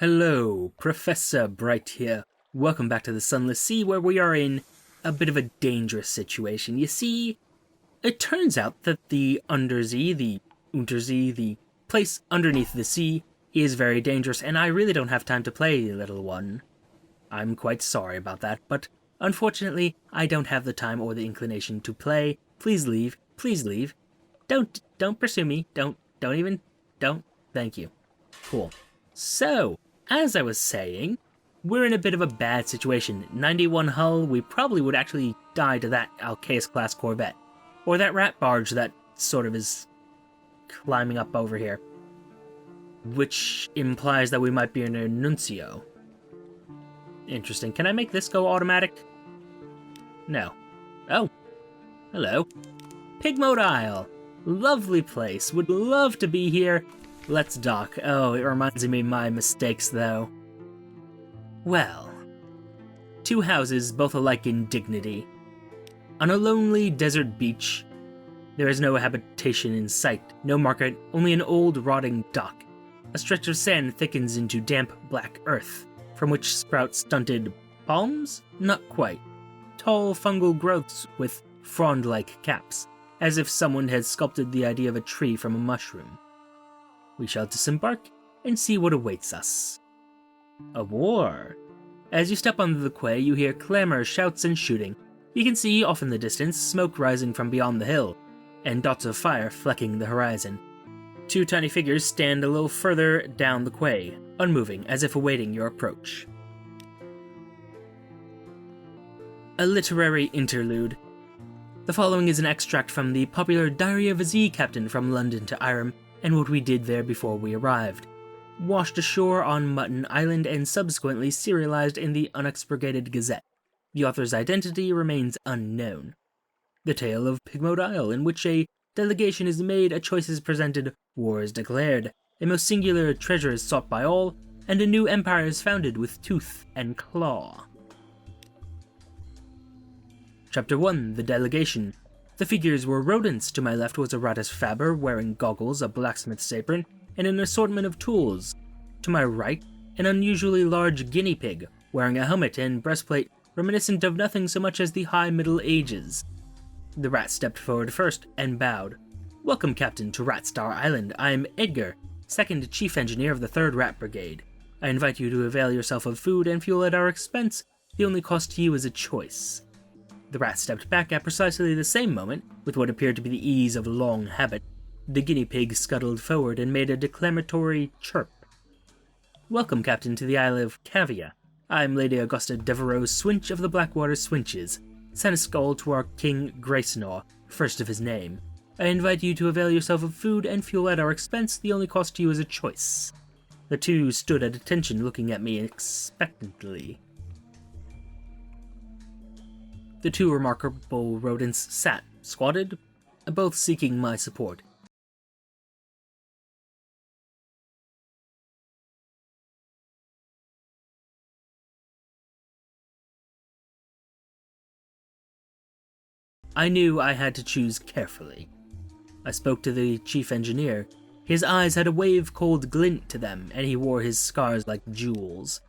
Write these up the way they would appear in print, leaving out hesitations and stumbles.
Hello, Professor Bright here. Welcome back to the Sunless Sea, where we are in a bit of a dangerous situation. You see, it turns out that the Untersee, the Untersee, the place underneath the sea, is very dangerous, and I really don't have time to play, little one. I'm quite sorry about that, but unfortunately, I don't have the time or the inclination to play. Please leave. Please leave. Don't pursue me. Don't. Thank you. Cool. So, as I was saying, we're in a bit of a bad situation. 91 hull, we probably would actually die to that Alcaeus-class corvette. Or that rat barge that sort of is climbing up over here. Which implies that we might be in a nuncio. Interesting. Can I make this go automatic? No. Oh. Hello. Pigmote Isle. Lovely place. Would love to be here. Let's dock. Oh, it reminds me of my mistakes, though. Well. Two houses, both alike in dignity. On a lonely desert beach, there is no habitation in sight, no market, only an old rotting dock. A stretch of sand thickens into damp black earth, from which sprout stunted palms? Not quite. Tall fungal growths with frond-like caps, as if someone had sculpted the idea of a tree from a mushroom. We shall disembark and see what awaits us. A war. As you step onto the quay, you hear clamor, shouts, and shooting. You can see, off in the distance, smoke rising from beyond the hill, and dots of fire flecking the horizon. Two tiny figures stand a little further down the quay, unmoving, as if awaiting your approach. A literary interlude. The following is an extract from the popular Diary of a Sea Captain from London to Irem, and what we did there before we arrived. Washed ashore on Mutton Island and subsequently serialized in the Unexpurgated Gazette. The author's identity remains unknown. The tale of Pigmote Isle, in which a delegation is made, a choice is presented, war is declared, a most singular treasure is sought by all, and a new empire is founded with tooth and claw. Chapter 1, The Delegation. The figures were rodents. To my left was a Ratis Faber wearing goggles, a blacksmith's apron, and an assortment of tools. To my right, an unusually large guinea pig, wearing a helmet and breastplate reminiscent of nothing so much as the High Middle Ages. The rat stepped forward first and bowed. "Welcome, Captain, to Ratstar Island. I'm Edgar, 2nd Chief Engineer of the 3rd Rat Brigade. I invite you to avail yourself of food and fuel at our expense. The only cost to you is a choice." The rat stepped back at precisely the same moment, with what appeared to be the ease of long habit. The guinea pig scuttled forward and made a declamatory chirp. "Welcome, Captain, to the Isle of Cavia. I'm Lady Augusta Devereux Swinch of the Blackwater Swinches, seneschal to our King Gracenor, first of his name. I invite you to avail yourself of food and fuel at our expense. The only cost to you is a choice." The two stood at attention, looking at me expectantly. The two remarkable rodents sat, squatted, both seeking my support. I knew I had to choose carefully. I spoke to the chief engineer. His eyes had a wave-cold glint to them, and he wore his scars like jewels.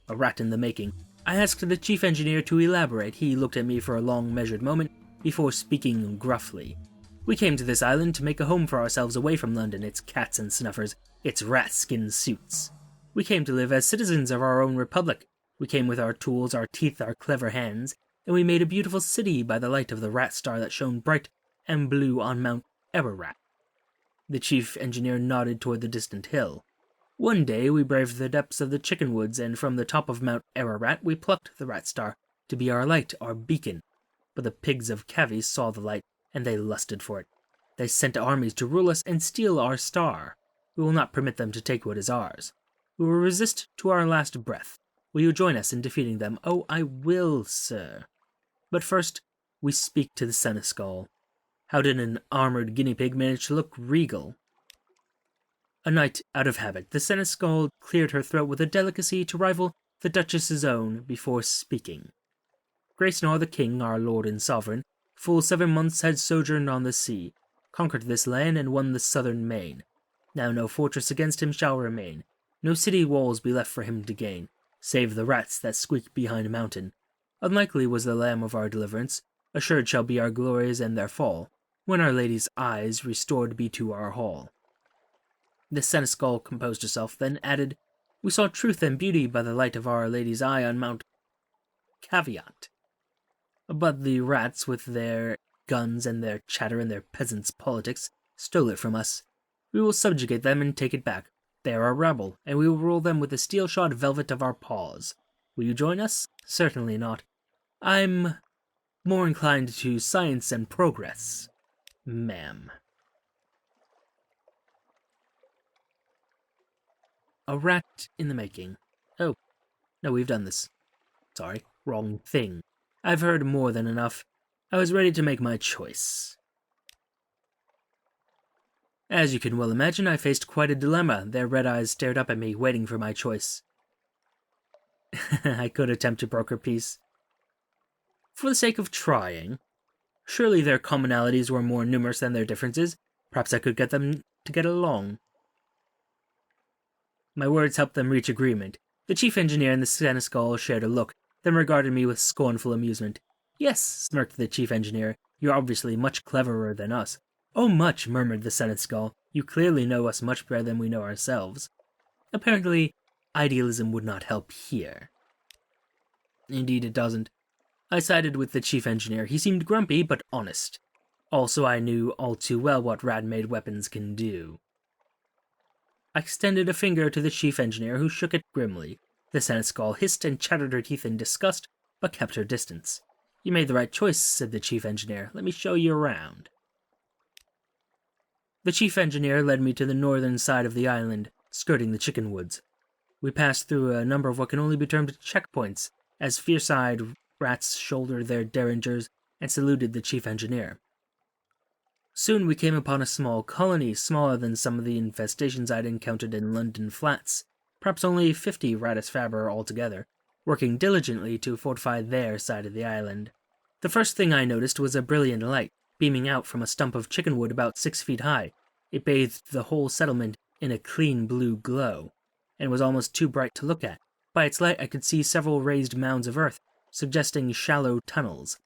A rat in the making. I asked the chief engineer to elaborate. He looked at me for a long, measured moment before speaking gruffly. "We came to this island to make a home for ourselves away from London, its cats and snuffers, its rat-skin suits. We came to live as citizens of our own republic. We came with our tools, our teeth, our clever hands, and we made a beautiful city by the light of the Ratstar that shone bright and blue on Mount Ararat." The chief engineer nodded toward the distant hill. "One day we braved the depths of the chicken woods, and from the top of Mount Ararat we plucked the Ratstar to be our light, our beacon. But the pigs of Cavi saw the light, and they lusted for it. They sent armies to rule us and steal our star. We will not permit them to take what is ours. We will resist to our last breath. Will you join us in defeating them?" "Oh, I will, sir. But first, we speak to the seneschal. How did an armored guinea pig manage to look regal?" A knight out of habit, the seneschal cleared her throat with a delicacy to rival the Duchess's own before speaking. "Gracenor the king, our lord and sovereign, full 7 months had sojourned on the sea, conquered this land and won the southern main. Now no fortress against him shall remain. No city walls be left for him to gain, save the rats that squeak behind a mountain. Unlikely was the lamb of our deliverance, assured shall be our glories and their fall, when our lady's eyes restored be to our hall. The seneschal composed herself, then added, We saw truth and beauty by the light of our lady's eye on Mount Caveat. But the rats, with their guns and their chatter and their peasants' politics, stole it from us. We will subjugate them and take it back. They are a rebel, and we will rule them with the steel-shod velvet of our paws. Will you join us? Certainly not. I'm more inclined to science and progress, ma'am. A rat in the making. Oh, no, we've done this. Sorry, wrong thing. I've heard more than enough. I was ready to make my choice. As you can well imagine, I faced quite a dilemma. Their red eyes stared up at me, waiting for my choice. I could attempt to broker peace. For the sake of trying. Surely their commonalities were more numerous than their differences. Perhaps I could get them to get along. My words helped them reach agreement. The chief engineer and the seneschal shared a look, then regarded me with scornful amusement. Yes, smirked the chief engineer, you're obviously much cleverer than us. Oh, much, murmured the seneschal. You clearly know us much better than we know ourselves. Apparently, idealism would not help here. Indeed it doesn't. I sided with the chief engineer. He seemed grumpy, but honest. Also, I knew all too well what rat-made weapons can do. I extended a finger to the chief engineer, who shook it grimly. The seneschal hissed and chattered her teeth in disgust, but kept her distance. You made the right choice, said the chief engineer. Let me show you around. The chief engineer led me to the northern side of the island, skirting the chicken woods. We passed through a number of what can only be termed checkpoints, as fierce-eyed rats shouldered their derringers and saluted the chief engineer. Soon we came upon a small colony, smaller than some of the infestations I'd encountered in London flats, perhaps only 50 Ratus Faber altogether, working diligently to fortify their side of the island. The first thing I noticed was a brilliant light, beaming out from a stump of chickenwood about 6 feet high. It bathed the whole settlement in a clean blue glow, and was almost too bright to look at. By its light I could see several raised mounds of earth, suggesting shallow tunnels.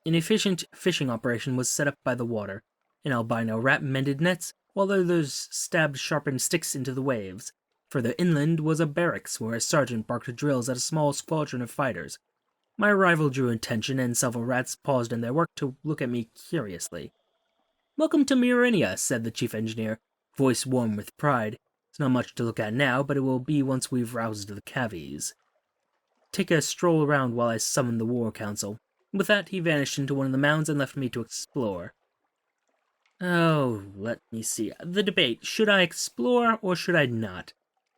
An efficient fishing operation was set up by the water. An albino rat mended nets, while others stabbed sharpened sticks into the waves. Further inland was a barracks, where a sergeant barked drills at a small squadron of fighters. My arrival drew attention, and several rats paused in their work to look at me curiously. "Welcome to Murinia," said the chief engineer, voice warm with pride. "It's not much to look at now, but it will be once we've roused the cavies. Take a stroll around while I summon the war council." With that, he vanished into one of the mounds and left me to explore. Oh, let me see. The debate. Should I explore or should I not?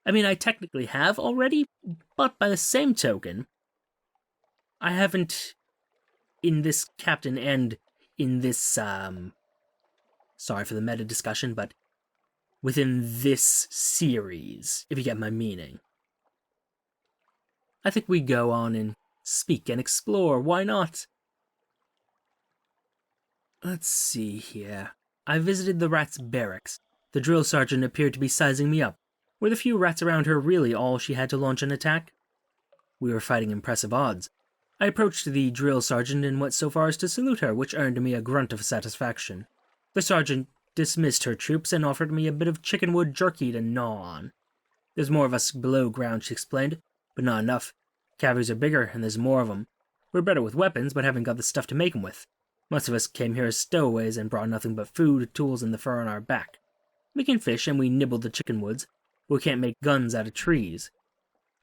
I mean, I technically have already, but by the same token, I haven't in this captain and in this, sorry for the meta discussion, but within this series, if you get my meaning. I think we go on and speak and explore. Why not? Let's see here. I visited the rat's barracks. The drill sergeant appeared to be sizing me up. Were the few rats around her really all she had to launch an attack? We were fighting impressive odds. I approached the drill sergeant and went so far as to salute her, which earned me a grunt of satisfaction. The sergeant dismissed her troops and offered me a bit of chickenwood jerky to gnaw on. "There's more of us below ground," she explained, "but not enough. Cavies are bigger, and there's more of them. We're better with weapons, but haven't got the stuff to make 'em with. Most of us came here as stowaways and brought nothing but food, tools, and the fur on our back. We can fish, and we nibble the chickenwoods, but we can't make guns out of trees.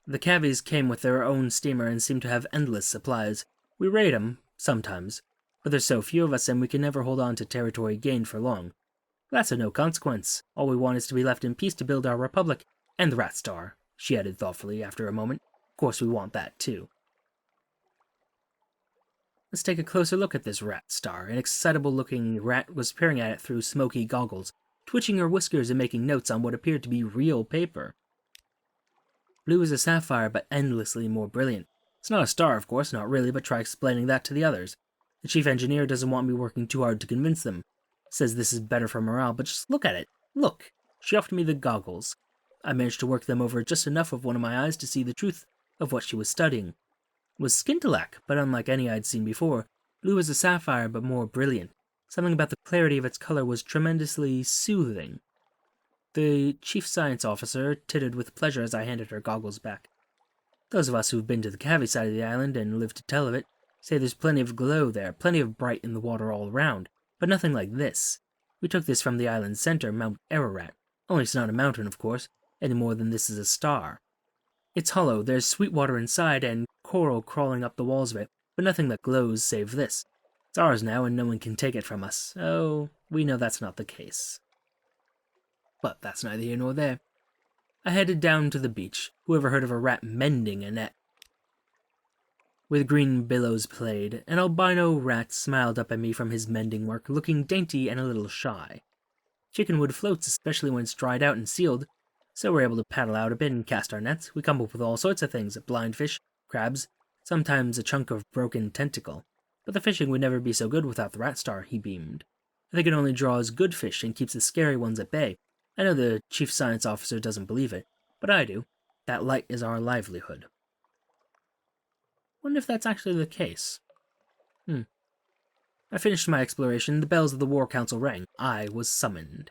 The cavies came with their own steamer and seem to have endless supplies. We raid 'em, sometimes, but there's so few of us and we can never hold on to territory gained for long. That's of no consequence. All we want is to be left in peace to build our republic, and the Ratstar," she added thoughtfully after a moment. "Of course we want that, too." Let's take a closer look at this Ratstar. An excitable-looking rat was peering at it through smoky goggles, twitching her whiskers and making notes on what appeared to be real paper. Blue as a sapphire, but endlessly more brilliant. It's not a star, of course, not really, but try explaining that to the others. The chief engineer doesn't want me working too hard to convince them. Says this is better for morale, but just look at it. Look! She offered me the goggles. I managed to work them over just enough of one of my eyes to see the truth of what she was studying. It was Skintalak, but unlike any I'd seen before, blue as a sapphire but more brilliant. Something about the clarity of its color was tremendously soothing. The chief science officer tittered with pleasure as I handed her goggles back. Those of us who've been to the Cavi side of the island and lived to tell of it say there's plenty of glow there, plenty of bright in the water all around, but nothing like this. We took this from the island's center, Mount Ararat. Only it's not a mountain, of course, any more than this is a star. It's hollow, there's sweet water inside and coral crawling up the walls of it, but nothing that glows save this. It's ours now and no one can take it from us. Oh, we know that's not the case. But that's neither here nor there. I headed down to the beach. Whoever heard of a rat mending a net? With green billows played, an albino rat smiled up at me from his mending work, looking dainty and a little shy. Chickenwood floats, especially when it's dried out and sealed, so we're able to paddle out a bit and cast our nets. We come up with all sorts of things, blind fish, crabs, sometimes a chunk of broken tentacle. But the fishing would never be so good without the Ratstar, he beamed. I think it only draws good fish and keeps the scary ones at bay. I know the chief science officer doesn't believe it, but I do. That light is our livelihood. Wonder if that's actually the case. I finished my exploration. The bells of the War Council rang. I was summoned.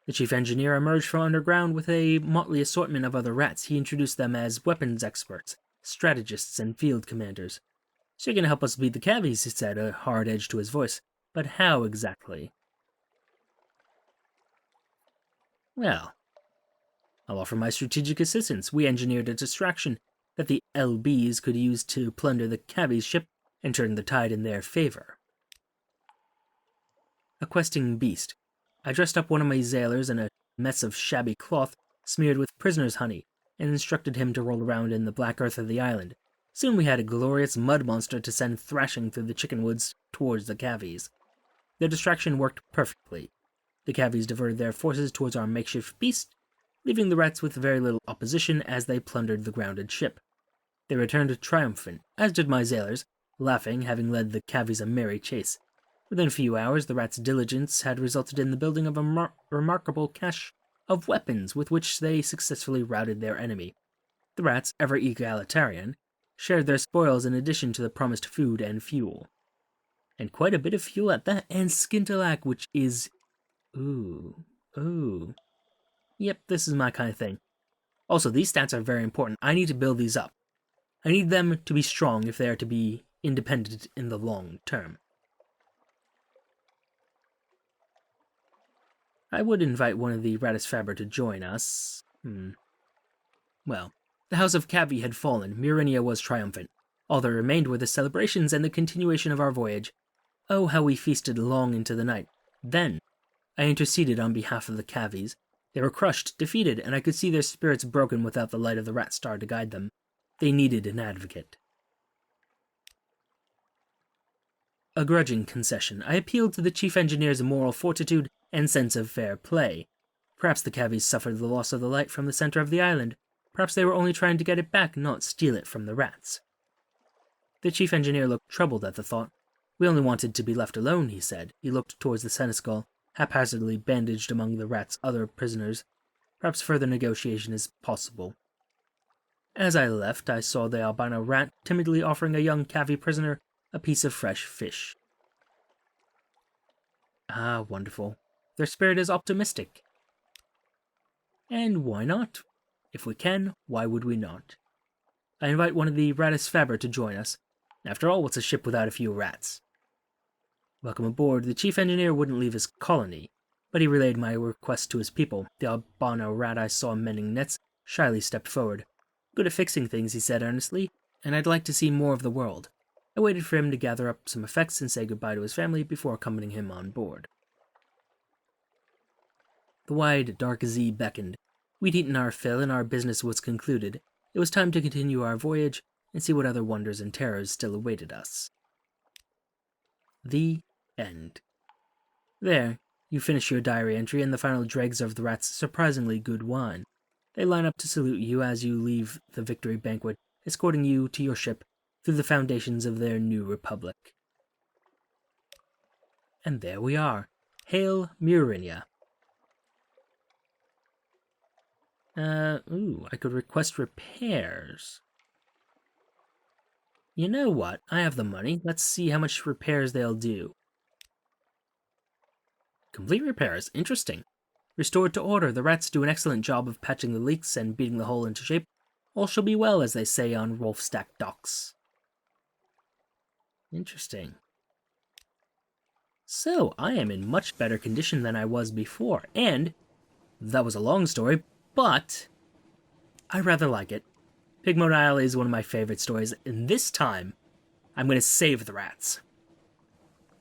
The chief engineer emerged from underground with a motley assortment of other rats. He introduced them as weapons experts, strategists, and field commanders. So you're going to help us beat the Cavies, he said, a hard edge to his voice. But how exactly? Well, I'll offer my strategic assistance. We engineered a distraction that the LBs could use to plunder the Cavies' ship and turn the tide in their favor. A questing beast. I dressed up one of my sailors in a mess of shabby cloth smeared with prisoner's honey and instructed him to roll around in the black earth of the island. Soon we had a glorious mud monster to send thrashing through the chicken woods towards the Cavies. The distraction worked perfectly. The Cavies diverted their forces towards our makeshift beast, leaving the rats with very little opposition as they plundered the grounded ship. They returned triumphant, as did my sailors, laughing, having led the Cavies a merry chase. Within a few hours, the rats' diligence had resulted in the building of a remarkable cache of weapons with which they successfully routed their enemy. The rats, ever egalitarian, shared their spoils in addition to the promised food and fuel. And quite a bit of fuel at that, and Skintalak, which is... Ooh. Yep, this is my kind of thing. Also, these stats are very important. I need to build these up. I need them to be strong if they are to be independent in the long term. I would invite one of the Ratisfaber to join us. Well, the House of Cavi had fallen. Murinia was triumphant. All that remained were the celebrations and the continuation of our voyage. Oh, how we feasted long into the night. Then, I interceded on behalf of the Cavies. They were crushed, defeated, and I could see their spirits broken without the light of the Ratstar to guide them. They needed an advocate. A grudging concession. I appealed to the chief engineer's moral fortitude and sense of fair play. Perhaps the Cavies suffered the loss of the light from the center of the island. Perhaps they were only trying to get it back, not steal it from the rats. The chief engineer looked troubled at the thought. We only wanted to be left alone, he said. He looked towards the senescal, haphazardly bandaged among the rats' other prisoners. Perhaps further negotiation is possible. As I left, I saw the albino rat timidly offering a young Cavi prisoner a piece of fresh fish. Ah, wonderful. Their spirit is optimistic. And why not? If we can, why would we not? I invite one of the Ratisfaber to join us. After all, what's a ship without a few rats? Welcome aboard. The chief engineer wouldn't leave his colony, but he relayed my request to his people. The albino rat I saw mending nets shyly stepped forward. Good at fixing things, he said earnestly, and I'd like to see more of the world. I waited for him to gather up some effects and say goodbye to his family before accompanying him on board. The wide, dark sea beckoned. We'd eaten our fill and our business was concluded. It was time to continue our voyage and see what other wonders and terrors still awaited us. The end. There, you finish your diary entry and the final dregs of the rat's surprisingly good wine. They line up to salute you as you leave the victory banquet, escorting you to your ship through the foundations of their new republic. And there we are. Hail Murinia. I could request repairs. You know what? I have the money. Let's see how much repairs they'll do. Complete repairs. Interesting. Restored to order. The rats do an excellent job of patching the leaks and beating the hole into shape. All shall be well, as they say on Wolfstack docks. Interesting. So, I am in much better condition than I was before, and that was a long story, but I rather like it. Pigmote Isle is one of my favorite stories, and this time, I'm going to save the rats.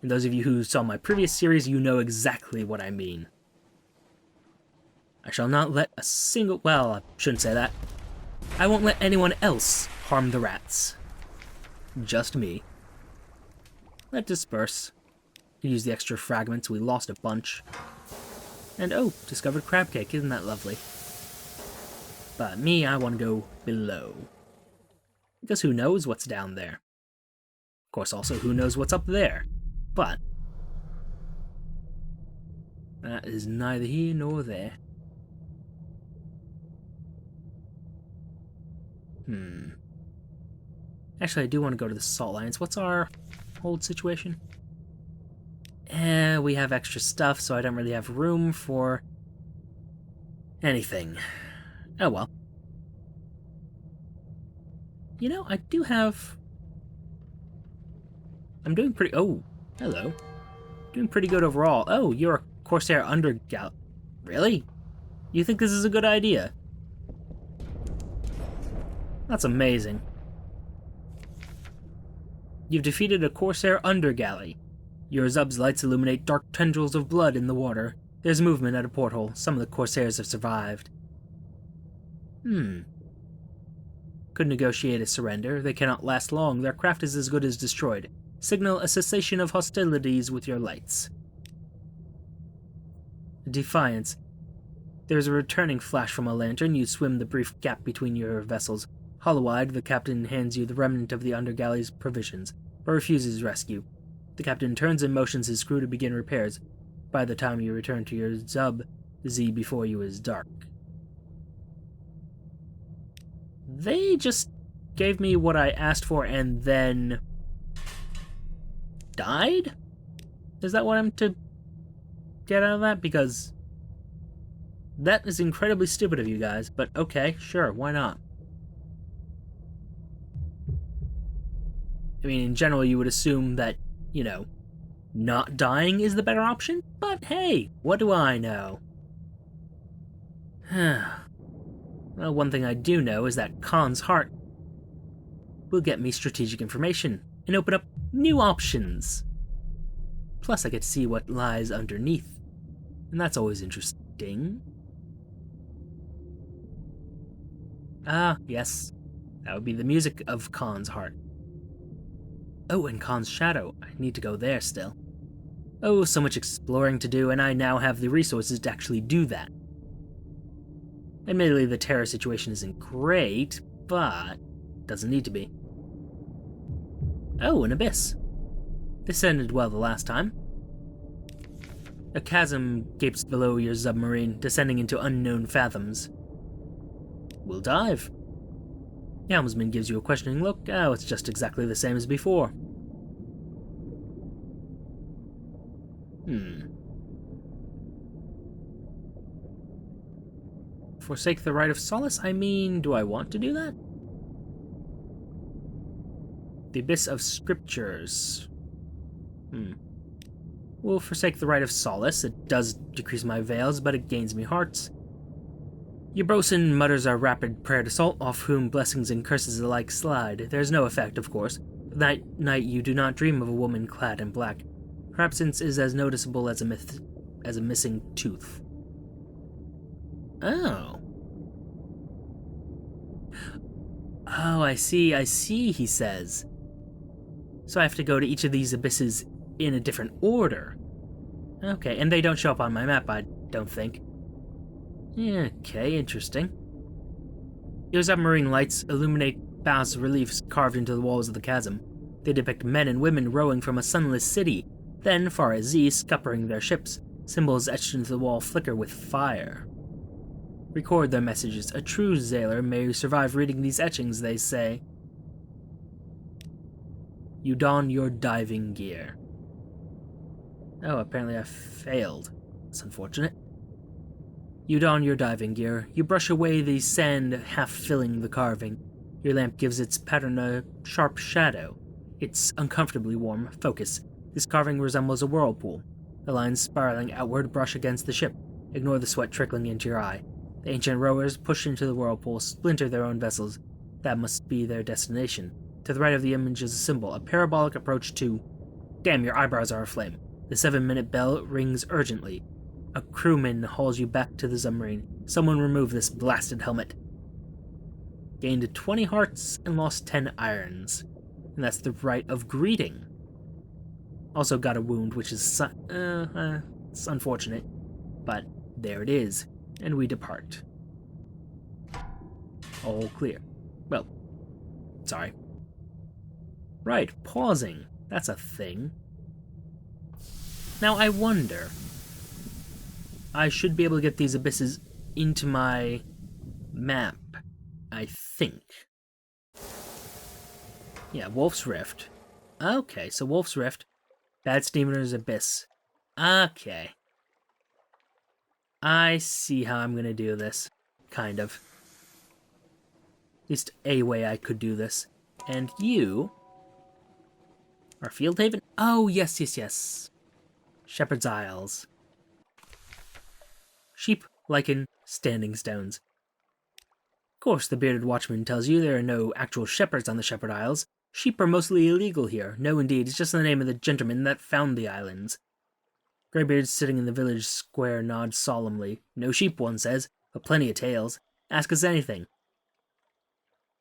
And those of you who saw my previous series, you know exactly what I mean. I shall not let a single... well, I shouldn't say that. I won't let anyone else harm the rats. Just me. Let disperse. Use the extra fragments, we lost a bunch. And oh, discovered crab cake, isn't that lovely? But me, I want to go below. Because who knows what's down there? Of course, also, who knows what's up there? But that is neither here nor there. Actually, I do want to go to the Salt Lions. What's our hold situation? We have extra stuff, so I don't really have room for anything. Oh well. You know, I do have... I'm doing pretty... oh, hello. Doing pretty good overall. Oh, you're a Corsair Undergal... Really? You think this is a good idea? That's amazing. You've defeated a Corsair Undergalley. Your Zub's lights illuminate dark tendrils of blood in the water. There's movement at a porthole. Some of the Corsairs have survived. Could negotiate a surrender. They cannot last long. Their craft is as good as destroyed. Signal a cessation of hostilities with your lights. Defiance. There's a returning flash from a lantern. You swim the brief gap between your vessels. Hollow-eyed, the captain hands you the remnant of the undergalley's provisions, but refuses rescue. The captain turns and motions his crew to begin repairs. By the time you return to your Zub, the Z before you is dark. They just gave me what I asked for and then... died? Is that what I'm to get out of that? Because that is incredibly stupid of you guys, but okay, sure, why not? I mean, in general, you would assume that, you know, not dying is the better option, but hey, what do I know? Well, one thing I do know is that Khan's heart will get me strategic information and open up new options. Plus, I get to see what lies underneath, and that's always interesting. Ah, yes, that would be the music of Khan's heart. Oh, and Khan's shadow. I need to go there still. Oh, so much exploring to do, and I now have the resources to actually do that. Admittedly, the terror situation isn't great, but doesn't need to be. Oh, an abyss. This ended well the last time. A chasm gapes below your submarine, descending into unknown fathoms. We'll dive. The helmsman gives you a questioning look. Oh, it's just exactly the same as before. Forsake the rite of solace? I mean, do I want to do that? The abyss of scriptures. We'll forsake the rite of solace. It does decrease my veils, but it gains me hearts. Your bosun mutters a rapid prayer to Salt, off whom blessings and curses alike slide. There's no effect, of course. That night you do not dream of a woman clad in black. Her absence is as noticeable as a missing tooth. Oh. Oh, I see, he says. So I have to go to each of these abysses in a different order. Okay, and they don't show up on my map, I don't think. Okay, interesting. Your submarine lights illuminate bas reliefs carved into the walls of the chasm. They depict men and women rowing from a sunless city. Then, far as Z, scuppering their ships. Symbols etched into the wall flicker with fire. Record their messages. A true sailor may survive reading these etchings, they say. You don your diving gear. Oh, apparently I failed. That's unfortunate. You don your diving gear. You brush away the sand half filling the carving. Your lamp gives its pattern a sharp shadow. It's uncomfortably warm. Focus. This carving resembles a whirlpool. The lines spiraling outward brush against the ship. Ignore the sweat trickling into your eye. The ancient rowers push into the whirlpool, splinter their own vessels. That must be their destination. To the right of the image is a symbol, a parabolic approach to... Damn, your eyebrows are aflame. The 7-minute bell rings urgently. A crewman hauls you back to the submarine. Someone remove this blasted helmet. Gained 20 hearts and lost 10 irons. And that's the rite of greeting. Also got a wound, which is it's unfortunate. But there it is. And we depart. All clear. Well, sorry. Right, pausing. That's a thing. Now I wonder... I should be able to get these abysses into my map, I think. Yeah, Wolf's Rift. Okay, so Wolf's Rift. Bad Steamer's Abyss. Okay. I see how I'm gonna do this. Kind of. At least a way I could do this. And you... are Fieldhaven? Oh, yes, yes, yes. Shepherd's Isles. Sheep, lichen, standing stones. Of course, the bearded watchman tells you there are no actual shepherds on the Shepherd Isles. Sheep are mostly illegal here. No, indeed, it's just the name of the gentleman that found the islands. Greybeard sitting in the village square nods solemnly. No sheep, one says, but plenty of tails. Ask us anything.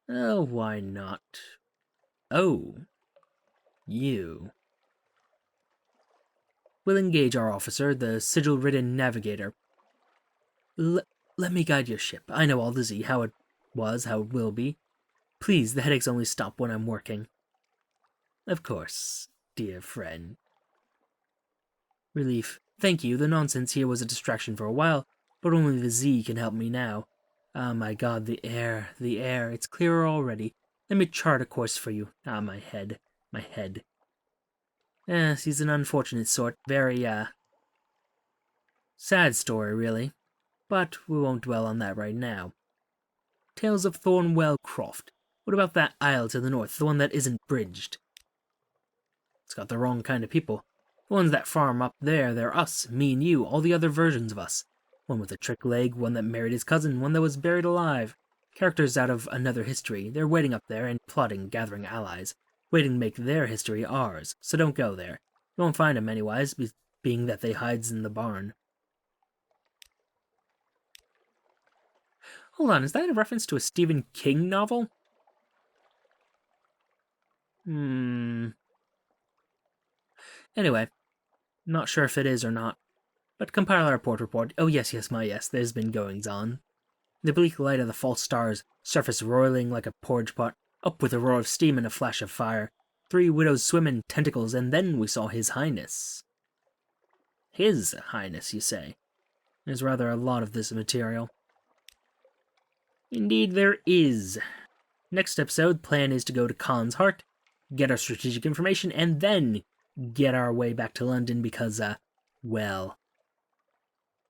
Oh, why not? Oh. You. We'll engage our officer, the sigil-ridden navigator. Let me guide your ship. I know all the Z, how it was, how it will be. Please, the headaches only stop when I'm working. Of course, dear friend. Relief. Thank you, the nonsense here was a distraction for a while, but only the Z can help me now. Ah, my god, the air, it's clearer already. Let me chart a course for you. Ah, my head. Yes, he's an unfortunate sort. Very, sad story, really. But we won't dwell on that right now. Tales of Thornwell Croft. What about that isle to the north, the one that isn't bridged? It's got the wrong kind of people. The ones that farm up there, they're us, me and you, all the other versions of us. One with a trick leg, one that married his cousin, one that was buried alive. Characters out of another history. They're waiting up there and plotting, gathering allies. Waiting to make their history ours, so don't go there. You won't find 'em anywise, being that they hides in the barn. Hold on, is that a reference to a Stephen King novel? Anyway, not sure if it is or not. But compile our port report. Oh yes, there's been goings-on. The bleak light of the false stars, surface roiling like a porridge pot, up with a roar of steam and a flash of fire. 3 widows swim in tentacles, and then we saw His Highness. His Highness, you say? There's rather a lot of this material. Indeed there is. Next episode, plan is to go to Khan's Heart, get our strategic information, and then get our way back to London because, well,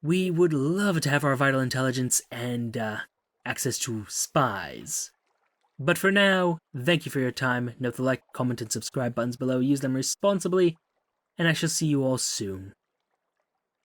we would love to have our vital intelligence and, access to spies. But for now, thank you for your time. Note the like, comment, and subscribe buttons below. Use them responsibly, and I shall see you all soon.